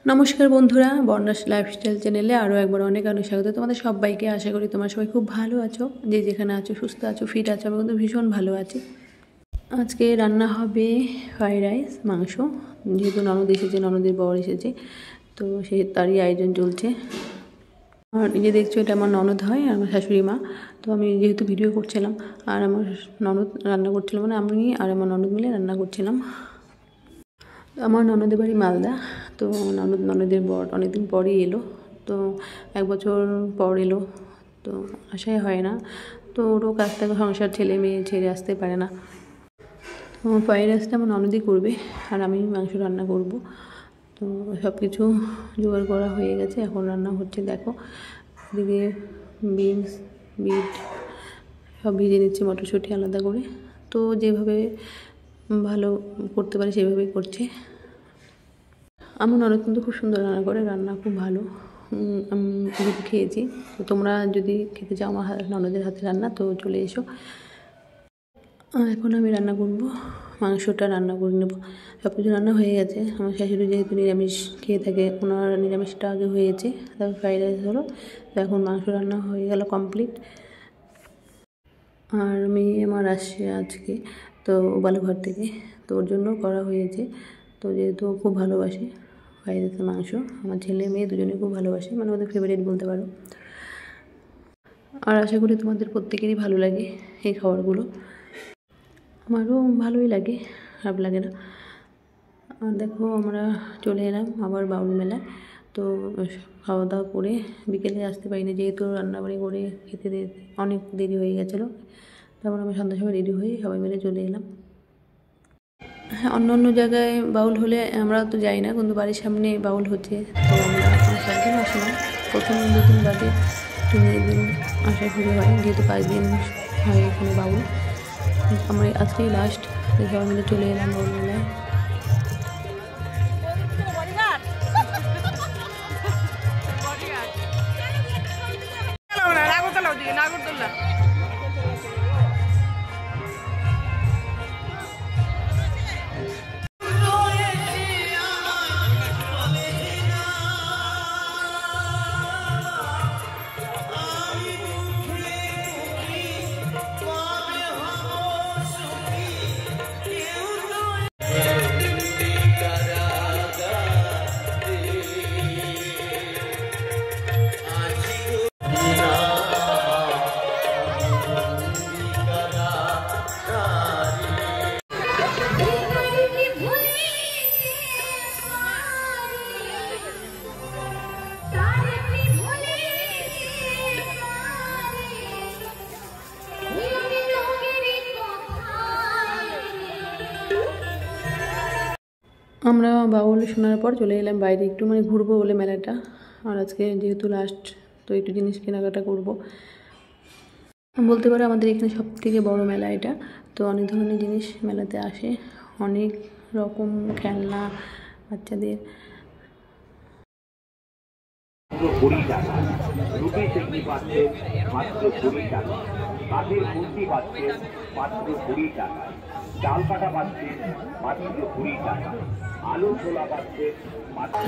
নমস্কার বন্ধুরা, বর্ণাস লাইফস্টাইল চ্যানেলে আরও একবার অনেক অনেক স্বাগত তোমাদের সবাইকে। আশা করি তোমরা সবাই খুব ভালো আছো, যে যেখানে আছো সুস্থ আছো, ফিট আছো। আমি কিন্তু ভীষণ ভালো আছি। আজকে রান্না হবে ফ্রাইড রাইস, মাংস। যেহেতু ননদ এসেছে, ননদের বর এসেছে, তো তারই আয়োজন চলছে। আর এই যে দেখছো, এটা আমার ননদ হয় আর আমার শাশুড়ি মা। তো আমি যেহেতু ভিডিও করছিলাম আর আমার ননদ রান্না করছিল, মানে আমি আর আমার ননদ মিলে রান্না করছিলাম। আমার ননদের বাড়ি মালদা। তো ননদের বর অনেকদিন পরই এলো, তো 1 বছর পর এলো, তো আশাই হয় না। তো ওরও কাজ থেকে সংসার, ছেলে মেয়ে ছেড়ে আসতে পারে না। তো ফ্রাইড রাইসটা আমার ননদই করবে আর আমি মাংস রান্না করব। তো সব কিছু জোগাড় করা হয়ে গেছে, এখন রান্না হচ্ছে। দেখো, এদিকে বিনস, বিট সব ভিজে নিচ্ছে, মটরশুঁটি আলাদা করে। তো যেভাবে ভালো করতে পারে সেভাবেই করছে। আমার ননদ কিন্তু খুব সুন্দর রান্না করে, রান্না খুব ভালো। আমি যদি খেয়েছি, তো তোমরা যদি খেতে চাও আমার ননদের হাতে রান্না, তো চলে এসো। এখন আমি রান্না করব, মাংসটা রান্না করে নেব। সব কিছু রান্না হয়ে গেছে। আমার শাশুড়ি যেহেতু নিরামিষ খেয়ে থাকে, ওনার নিরামিষটা আগে হয়েছে, তারপর ফ্রাইড রাইস হলো। তো এখন মাংস রান্না হয়ে গেল কমপ্লিট। আর মেয়ে আমার আসছে আজকে, তো বালুঘাট থেকে, তো ওর জন্য করা হয়েছে। তো যেহেতু খুব ভালোবাসে ফ্রাইড রাইসের মাংস, আমার ছেলে মেয়ে দুজনেই খুব ভালোবাসে, মানে ওদের ফেভারিট বলতে পারো। আর আশা করি তোমাদের প্রত্যেকেরই ভালো লাগে এই খাবারগুলো। আমারও ভালোই লাগে, খারাপ লাগে না। আর দেখো, আমরা চলে এলাম আবার বাউল মেলায়। তো খাওয়া দাওয়া করে বিকেলে আসতে পারিনি, যেহেতু রান্নাবাড়ি করে খেতে অনেক দেরি হয়ে গেছিলো। তারপর আমি সন্ধ্যার সময় রেডি হয়ে সবাই মিলে চলে এলাম। হ্যাঁ, অন্য অন্য জায়গায় বাউল হলে আমরা তো যাই না, কিন্তু বাড়ির সামনে বাউল হচ্ছে, তো আমরা একদিন আসি না। প্রথম 2 দিন বাদে 3 দিন আসা শুরু হয়, যেহেতু 5 দিন হয় এখানে বাউল। আমরা আজকেই লাস্ট, সবাই মিলে চলে এলাম বাউল মেলায়। আমরা বাউল শোনার পর চলে এলাম বাইরে, একটু মানে ঘুরবো বলে মেলাটা। আর আজকে যেহেতু লাস্ট, তো একটু জিনিস কেনাকাটা করব। বলতে পারো আমাদের এখানে সবথেকে বড় মেলা এটা। তো অনেক ধরনের জিনিস মেলাতে আসে, অনেক রকম খেলনা বাচ্চাদের। $20 রুটি চেকনি পাচ্ছে মাত্র $20, কাঠের কুর্তি পাচ্ছে মাত্র $20, চাল কাটা পাচ্ছে মাত্র $20, আলু ছোলা পাচ্ছে মাত্র।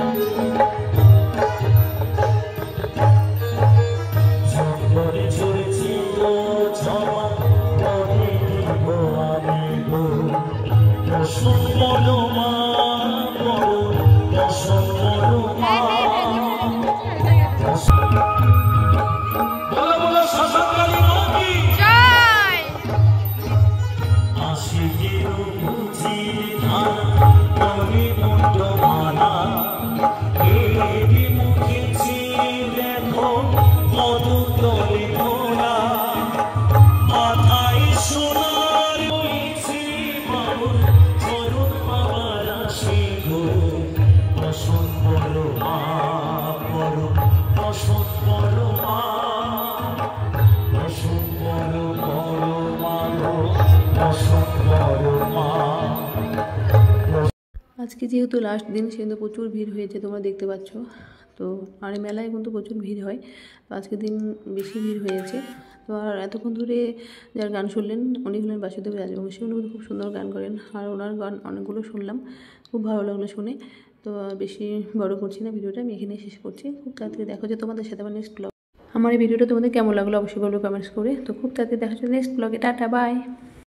আজকে যেহেতু লাস্ট দিন, সেহেতু প্রচুর ভিড় হয়েছে, তোমরা দেখতে পাচ্ছ। তো আর এই মেলায় কিন্তু প্রচুর ভিড় হয়, তো আজকের দিন বেশি ভিড় হয়েছে। তো আর এতক্ষণ ধরে যার গান শুনলেন, উনি হলেন বাসুদেব রাজবংশী। উনি খুব সুন্দর গান করেন, আর ওনার গান অনেকগুলো শুনলাম, খুব ভালো লাগলো শুনে। তো আর বেশি বড় করছি না ভিডিওটা, আমি এখানে শেষ করছি। খুব তাড়াতাড়ি দেখা হচ্ছে তোমাদের সাথে আমার নেক্সট ব্লগ। আমার এই ভিডিওটা তোমাদের কেমন লাগলো অবশ্যই বলবো কমেন্টস করে। তো খুব তাড়াতাড়ি দেখা হচ্ছে নেক্সট ব্লগে। Tata bye.